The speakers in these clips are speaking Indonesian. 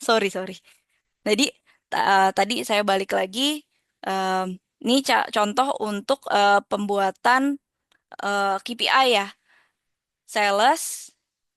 Sorry, sorry. Jadi tadi saya balik lagi. em, ini contoh untuk pembuatan KPI ya. Sales,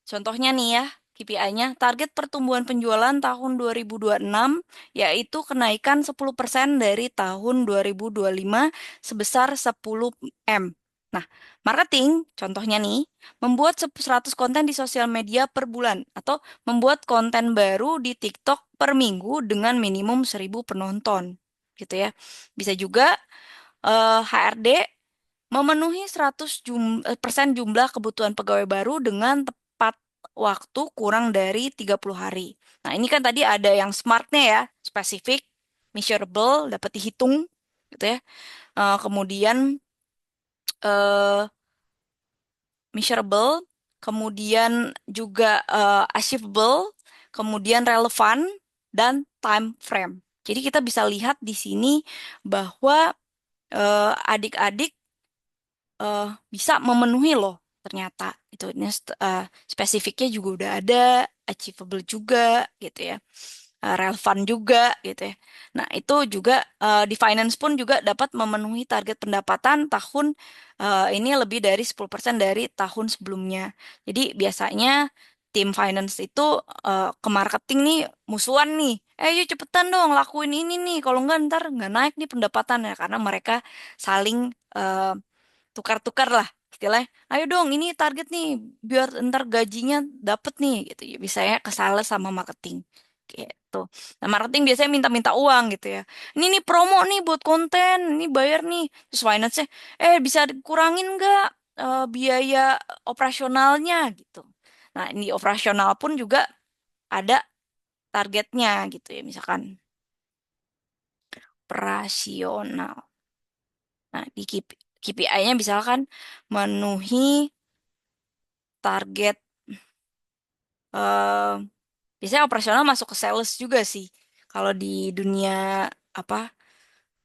contohnya nih ya, KPI-nya, target pertumbuhan penjualan tahun 2026 yaitu kenaikan 10% dari tahun 2025 sebesar 10 M. Nah, marketing, contohnya nih, membuat 100 konten di sosial media per bulan atau membuat konten baru di TikTok per minggu dengan minimum 1.000 penonton. Gitu ya. Bisa juga HRD memenuhi 100% jumlah kebutuhan pegawai baru dengan tepat waktu kurang dari 30 hari. Nah, ini kan tadi ada yang smartnya ya, spesifik, measurable, dapat dihitung gitu ya. Kemudian eh, measurable, kemudian juga achievable, kemudian relevan dan time frame. Jadi kita bisa lihat di sini bahwa adik-adik bisa memenuhi loh ternyata itu ini spesifiknya juga udah ada, achievable juga gitu ya, relevan juga gitu ya. Nah itu juga di finance pun juga dapat memenuhi target pendapatan tahun ini lebih dari 10% dari tahun sebelumnya. Jadi biasanya tim finance itu ke marketing nih musuhan nih. Yuk cepetan dong lakuin ini nih. Kalau nggak ntar nggak naik nih pendapatannya karena mereka saling tukar-tukar lah istilahnya. Ayo dong, ini target nih biar ntar gajinya dapet nih gitu ya. Biasanya ke sales sama marketing gitu. Nah, marketing biasanya minta-minta uang gitu ya. Ini nih promo nih buat konten, ini bayar nih. Terus finance-nya, bisa dikurangin nggak biaya operasionalnya gitu. Nah, ini operasional pun juga ada targetnya gitu ya, misalkan operasional. Nah, di KPI-nya misalkan memenuhi target eh biasanya operasional masuk ke sales juga sih. Kalau di dunia apa?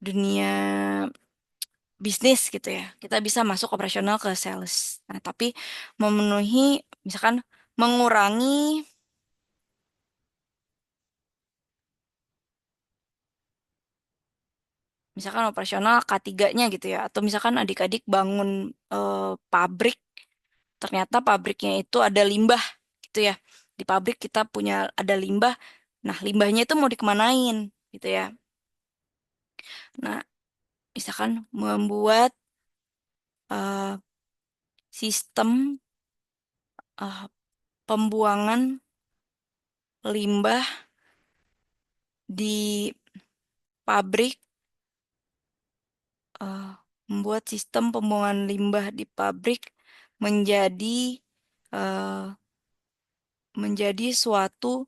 Dunia bisnis gitu ya. Kita bisa masuk operasional ke sales. Nah, tapi memenuhi misalkan mengurangi misalkan operasional K3-nya gitu ya atau misalkan adik-adik bangun pabrik ternyata pabriknya itu ada limbah gitu ya. Di pabrik kita punya ada limbah. Nah, limbahnya itu mau dikemanain gitu ya. Nah, misalkan membuat eh, sistem eh, pembuangan limbah di pabrik, eh, membuat sistem pembuangan limbah di pabrik menjadi eh, menjadi suatu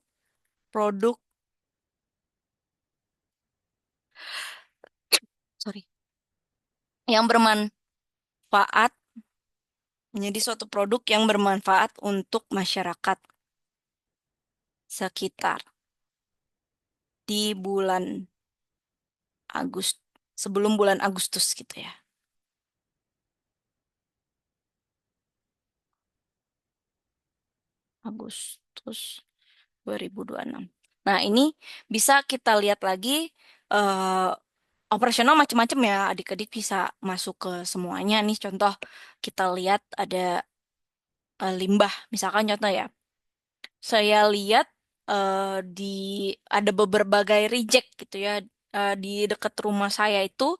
produk, sorry, yang bermanfaat, menjadi suatu produk yang bermanfaat untuk masyarakat sekitar di bulan Agustus, sebelum bulan Agustus gitu ya. Agustus 2026. Nah, ini bisa kita lihat lagi eh, operasional macam-macam ya. Adik-adik bisa masuk ke semuanya nih. Contoh kita lihat ada limbah, misalkan contoh ya. Saya lihat di ada berbagai reject gitu ya di dekat rumah saya itu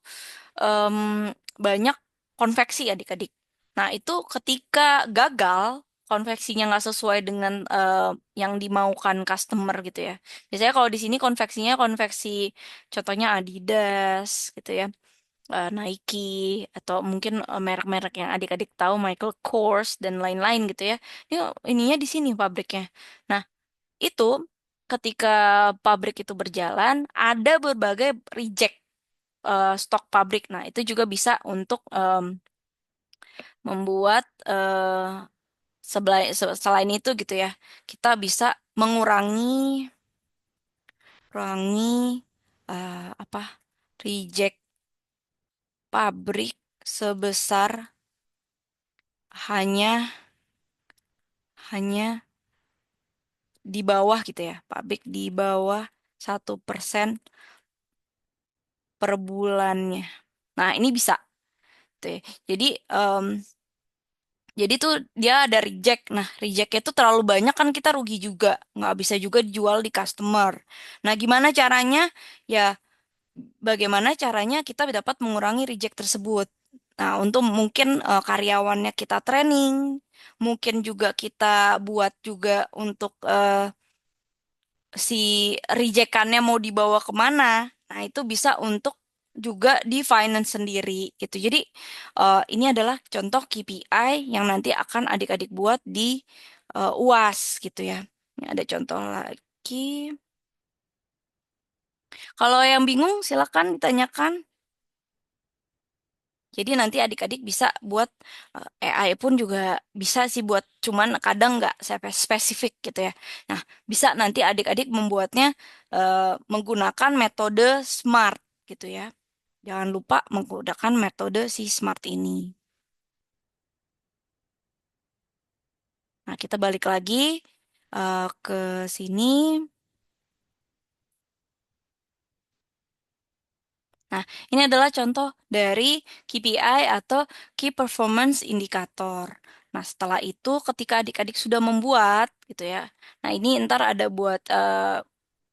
em, banyak konveksi adik-adik. Nah, itu ketika gagal, konveksinya nggak sesuai dengan yang dimaukan customer gitu ya. Biasanya kalau di sini konveksinya konveksi, contohnya Adidas gitu ya, Nike, atau mungkin merek-merek yang adik-adik tahu, Michael Kors dan lain-lain gitu ya. Ini ininya di sini pabriknya. Nah, itu ketika pabrik itu berjalan, ada berbagai reject stok pabrik. Nah, itu juga bisa untuk membuat selain itu gitu ya, kita bisa mengurangi kurangi apa reject pabrik sebesar hanya hanya di bawah gitu ya, pabrik di bawah 1% per bulannya. Nah, ini bisa tuh ya. Jadi, jadi tuh dia ada reject. Nah, rejectnya tuh terlalu banyak kan kita rugi juga. Nggak bisa juga dijual di customer. Nah, gimana caranya? Ya, bagaimana caranya kita dapat mengurangi reject tersebut? Nah, untuk mungkin karyawannya kita training, mungkin juga kita buat juga untuk si rejekannya mau dibawa kemana. Nah, itu bisa untuk juga di finance sendiri gitu. Jadi ini adalah contoh KPI yang nanti akan adik-adik buat di UAS gitu ya. Ini ada contoh lagi. Kalau yang bingung silakan ditanyakan. Jadi nanti adik-adik bisa buat AI pun juga bisa sih buat cuman kadang nggak spesifik gitu ya. Nah, bisa nanti adik-adik membuatnya menggunakan metode SMART gitu ya. Jangan lupa menggunakan metode si SMART ini. Nah, kita balik lagi ke sini. Nah, ini adalah contoh dari KPI atau Key Performance Indicator. Nah, setelah itu ketika adik-adik sudah membuat gitu ya. Nah, ini ntar ada buat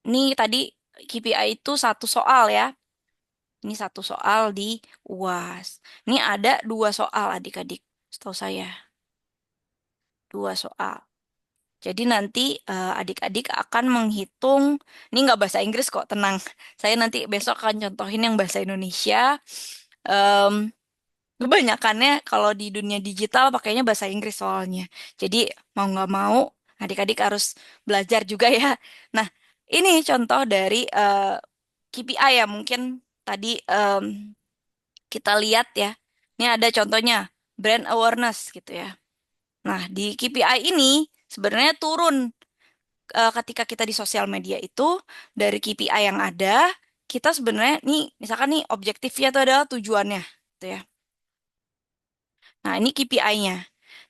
ini tadi KPI itu satu soal ya. Ini satu soal di UAS. Ini ada dua soal adik-adik. Setahu saya dua soal. Jadi nanti adik-adik akan menghitung. Ini nggak bahasa Inggris kok, tenang. Saya nanti besok akan contohin yang bahasa Indonesia. Em, Kebanyakannya kalau di dunia digital pakainya bahasa Inggris soalnya. Jadi mau nggak mau adik-adik harus belajar juga ya. Nah, ini contoh dari KPI ya mungkin tadi kita lihat ya. Ini ada contohnya brand awareness gitu ya. Nah, di KPI ini sebenarnya turun ketika kita di sosial media itu dari KPI yang ada, kita sebenarnya nih misalkan nih objektifnya itu adalah tujuannya gitu ya. Nah, ini KPI-nya.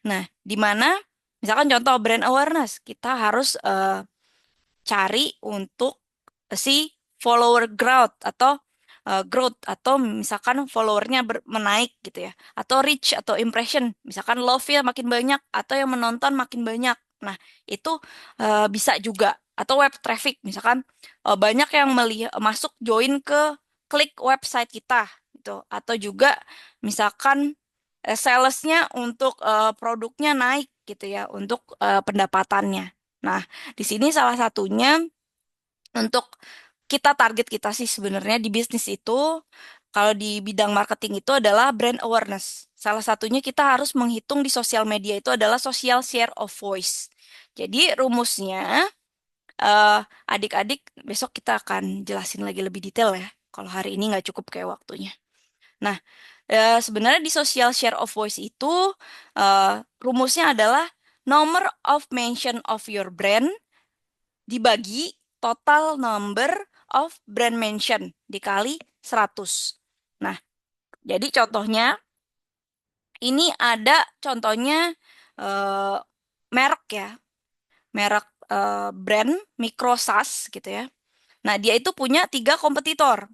Nah, di mana misalkan contoh brand awareness, kita harus cari untuk si follower growth atau growth atau misalkan followernya menaik gitu ya. Atau reach atau impression, misalkan love-nya makin banyak atau yang menonton makin banyak. Nah, itu bisa juga atau web traffic misalkan banyak yang melihat masuk join ke klik website kita gitu atau juga misalkan salesnya untuk produknya naik gitu ya untuk pendapatannya. Nah, di sini salah satunya untuk kita target kita sih sebenarnya di bisnis itu kalau di bidang marketing itu adalah brand awareness. Salah satunya kita harus menghitung di sosial media itu adalah social share of voice. Jadi rumusnya eh, adik-adik besok kita akan jelasin lagi lebih detail ya. Kalau hari ini nggak cukup kayak waktunya. Nah, sebenarnya di social share of voice itu rumusnya adalah number of mention of your brand dibagi total number of brand mention dikali 100. Nah, jadi contohnya ini ada contohnya eh, merek ya, merek brand Microsas gitu ya. Nah, dia itu punya tiga kompetitor.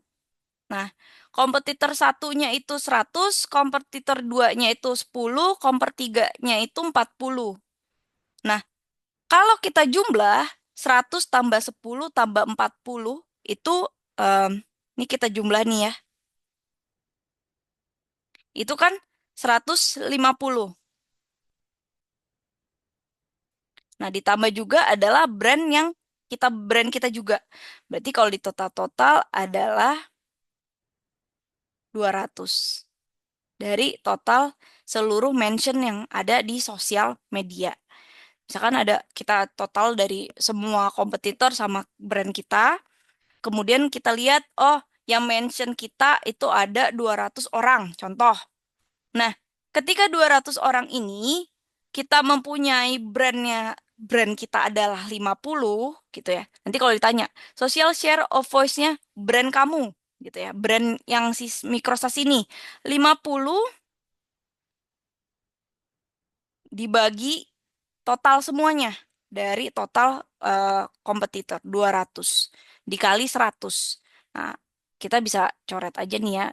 Nah, kompetitor satunya itu 100, kompetitor duanya itu 10, kompetitor tiganya itu 40. Nah, kalau kita jumlah 100 tambah 10 tambah 40 itu em, ini kita jumlah nih ya. Itu kan 150. Nah, ditambah juga adalah brand kita juga. Berarti kalau di total-total adalah 200 dari total seluruh mention yang ada di sosial media. Misalkan ada kita total dari semua kompetitor sama brand kita, kemudian kita lihat, oh, yang mention kita itu ada 200 orang, contoh. Nah, ketika 200 orang ini, kita mempunyai brand kita adalah 50, gitu ya. Nanti kalau ditanya, social share of voice-nya brand kamu, gitu ya. Brand yang si Microsas ini, 50 dibagi total semuanya. dari total kompetitor 200 dikali 100. Nah, kita bisa coret aja nih ya.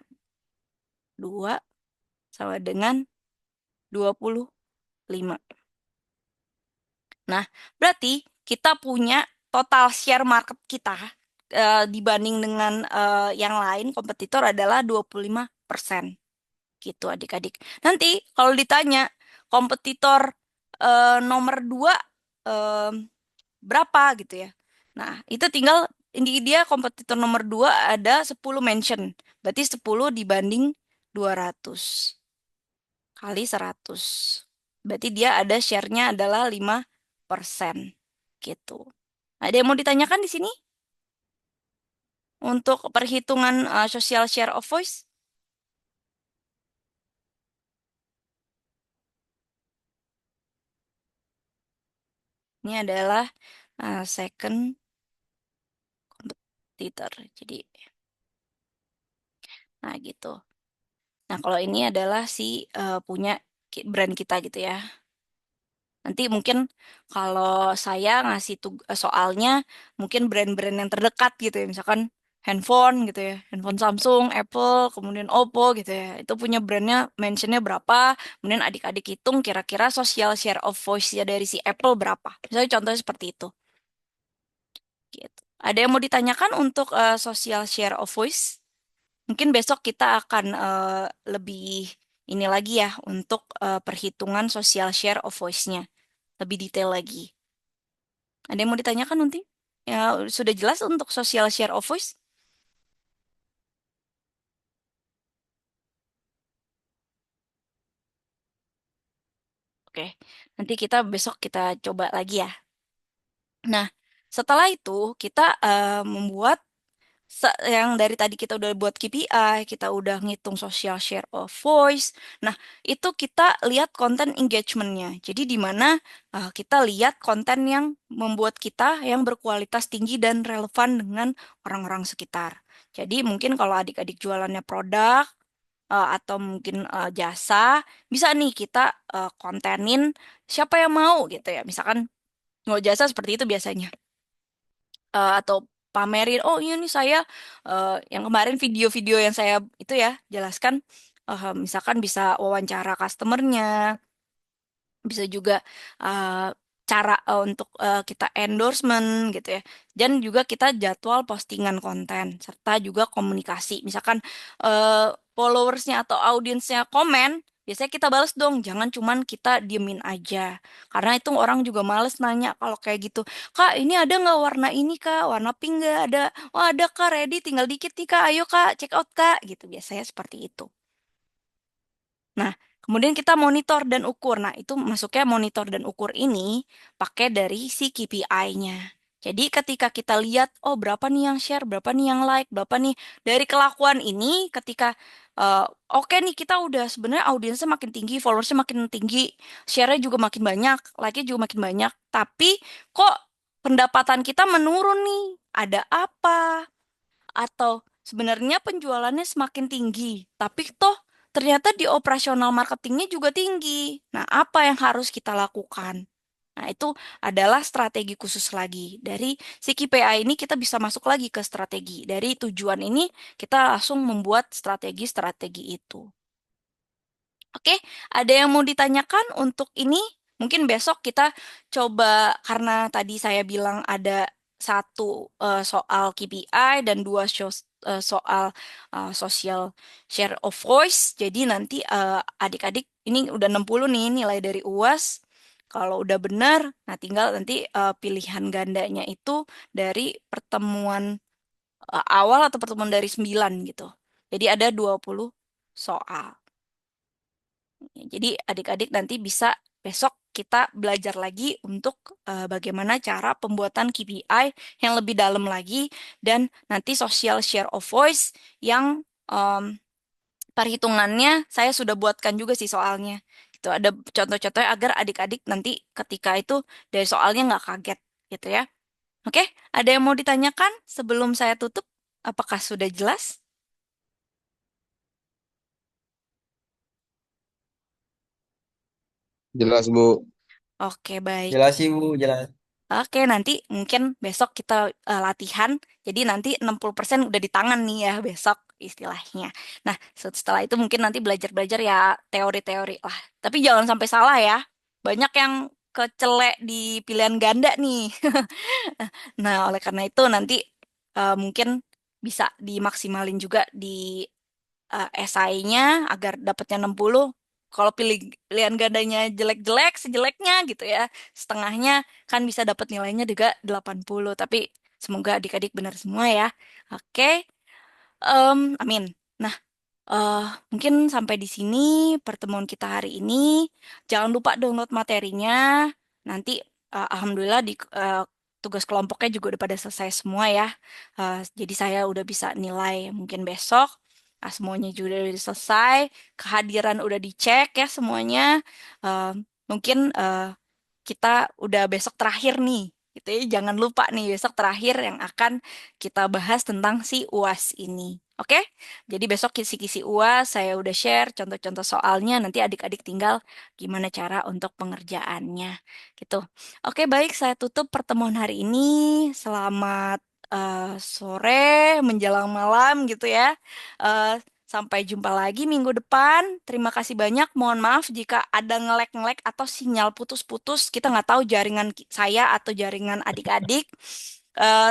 2 sama dengan 25. Nah, berarti kita punya total share market kita dibanding dengan yang lain kompetitor adalah 25%. Gitu adik-adik. Nanti kalau ditanya kompetitor nomor 2 eh, berapa gitu ya. Nah, itu tinggal ini dia kompetitor nomor 2 ada 10 mention. Berarti 10 dibanding 200 kali 100. Berarti dia ada share-nya adalah 5%. Gitu. Ada yang mau ditanyakan di sini untuk perhitungan social share of voice? Ini adalah second competitor. Jadi, nah gitu. Nah, kalau ini adalah si punya brand kita gitu ya. Nanti mungkin kalau saya ngasih soalnya mungkin brand-brand yang terdekat gitu ya. Misalkan handphone gitu ya. Handphone Samsung, Apple, kemudian Oppo gitu ya. Itu punya brandnya, mentionnya berapa. Kemudian adik-adik hitung kira-kira social share of voice ya dari si Apple berapa. Misalnya contohnya seperti itu. Gitu. Ada yang mau ditanyakan untuk social share of voice? Mungkin besok kita akan lebih ini lagi ya untuk perhitungan social share of voice-nya. Lebih detail lagi. Ada yang mau ditanyakan nanti? Ya, sudah jelas untuk social share of voice? Oke, nanti kita besok kita coba lagi ya. Nah, setelah itu kita membuat yang dari tadi kita udah buat KPI, kita udah ngitung social share of voice. Nah, itu kita lihat konten engagementnya. Jadi di mana kita lihat konten yang membuat kita yang berkualitas tinggi dan relevan dengan orang-orang sekitar. Jadi mungkin kalau adik-adik jualannya produk atau mungkin jasa, bisa nih kita kontenin siapa yang mau gitu ya. Misalkan mau jasa seperti itu biasanya atau pamerin oh iya nih saya yang kemarin video-video yang saya itu ya jelaskan misalkan bisa wawancara customernya bisa juga uh, cara untuk kita endorsement gitu ya. Dan juga kita jadwal postingan konten serta juga komunikasi. Misalkan followersnya atau audiensnya komen, biasanya kita balas dong. Jangan cuman kita diemin aja. Karena itu orang juga males nanya kalau kayak gitu. Kak, ini ada nggak warna ini kak? Warna pink nggak ada? Oh ada kak, ready. Tinggal dikit nih kak. Ayo kak, check out kak. Gitu biasanya seperti itu. Nah, kemudian kita monitor dan ukur. Nah, itu masuknya monitor dan ukur ini pakai dari si KPI-nya. Jadi ketika kita lihat, oh berapa nih yang share, berapa nih yang like, berapa nih dari kelakuan ini, ketika oke nih kita udah sebenarnya audiensnya makin tinggi, followersnya makin tinggi, share-nya juga makin banyak, like-nya juga makin banyak, tapi kok pendapatan kita menurun nih? Ada apa? Atau sebenarnya penjualannya semakin tinggi, tapi toh ternyata di operasional marketingnya juga tinggi. Nah, apa yang harus kita lakukan? Nah, itu adalah strategi khusus lagi. Dari si KPI ini kita bisa masuk lagi ke strategi. Dari tujuan ini kita langsung membuat strategi-strategi itu. Oke, ada yang mau ditanyakan untuk ini? Mungkin besok kita coba karena tadi saya bilang ada satu soal KPI dan dua soal social share of voice. Jadi nanti adik-adik ini udah 60 nih nilai dari UAS. Kalau udah benar, nah tinggal nanti pilihan gandanya itu dari pertemuan awal atau pertemuan dari 9 gitu. Jadi ada 20 soal. Ya, jadi adik-adik nanti bisa besok kita belajar lagi untuk bagaimana cara pembuatan KPI yang lebih dalam lagi dan nanti social share of voice yang perhitungannya saya sudah buatkan juga sih soalnya. Itu ada contoh-contohnya agar adik-adik nanti ketika itu dari soalnya nggak kaget gitu ya. Oke, ada yang mau ditanyakan sebelum saya tutup? Apakah sudah jelas? Jelas Bu. Oke, baik. Jelas sih Bu, jelas. Oke, nanti mungkin besok kita latihan. Jadi nanti 60% udah di tangan nih ya besok istilahnya. Nah, setelah itu mungkin nanti belajar-belajar ya teori-teori lah. Tapi jangan sampai salah ya. Banyak yang kecelek di pilihan ganda nih. Nah, oleh karena itu nanti mungkin bisa dimaksimalin juga di esainya agar dapatnya 60. Kalau pilihan gandanya jelek-jelek, sejeleknya gitu ya, setengahnya kan bisa dapat nilainya juga 80. Tapi semoga adik-adik benar semua ya. Oke, amin. Nah, eh, mungkin sampai di sini pertemuan kita hari ini. Jangan lupa download materinya. Nanti, alhamdulillah di tugas kelompoknya juga udah pada selesai semua ya. Jadi saya udah bisa nilai mungkin besok. Semuanya juga udah selesai. Kehadiran udah dicek ya semuanya. Eh, mungkin kita udah besok terakhir nih. Gitu ya. Jangan lupa nih besok terakhir yang akan kita bahas tentang si UAS ini. Oke? Jadi besok kisi-kisi UAS saya udah share contoh-contoh soalnya. Nanti adik-adik tinggal gimana cara untuk pengerjaannya. Gitu. Oke, baik. Saya tutup pertemuan hari ini. Selamat sore menjelang malam gitu ya. Eh, Sampai jumpa lagi minggu depan. Terima kasih banyak. Mohon maaf jika ada ngelek-ngelek atau sinyal putus-putus. Kita nggak tahu jaringan saya atau jaringan adik-adik.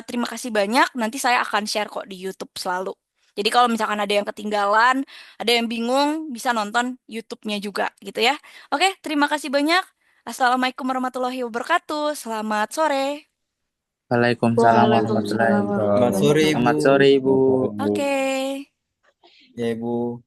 Terima kasih banyak. Nanti saya akan share kok di YouTube selalu. Jadi kalau misalkan ada yang ketinggalan, ada yang bingung, bisa nonton YouTube-nya juga gitu ya. Oke, terima kasih banyak. Assalamualaikum warahmatullahi wabarakatuh. Selamat sore. Waalaikumsalam warahmatullahi Waalaikumsalam wabarakatuh. warahmatullahi Selamat sore Ibu. Selamat wabarakatuh. sore, Ibu. Oke. Ya Ibu.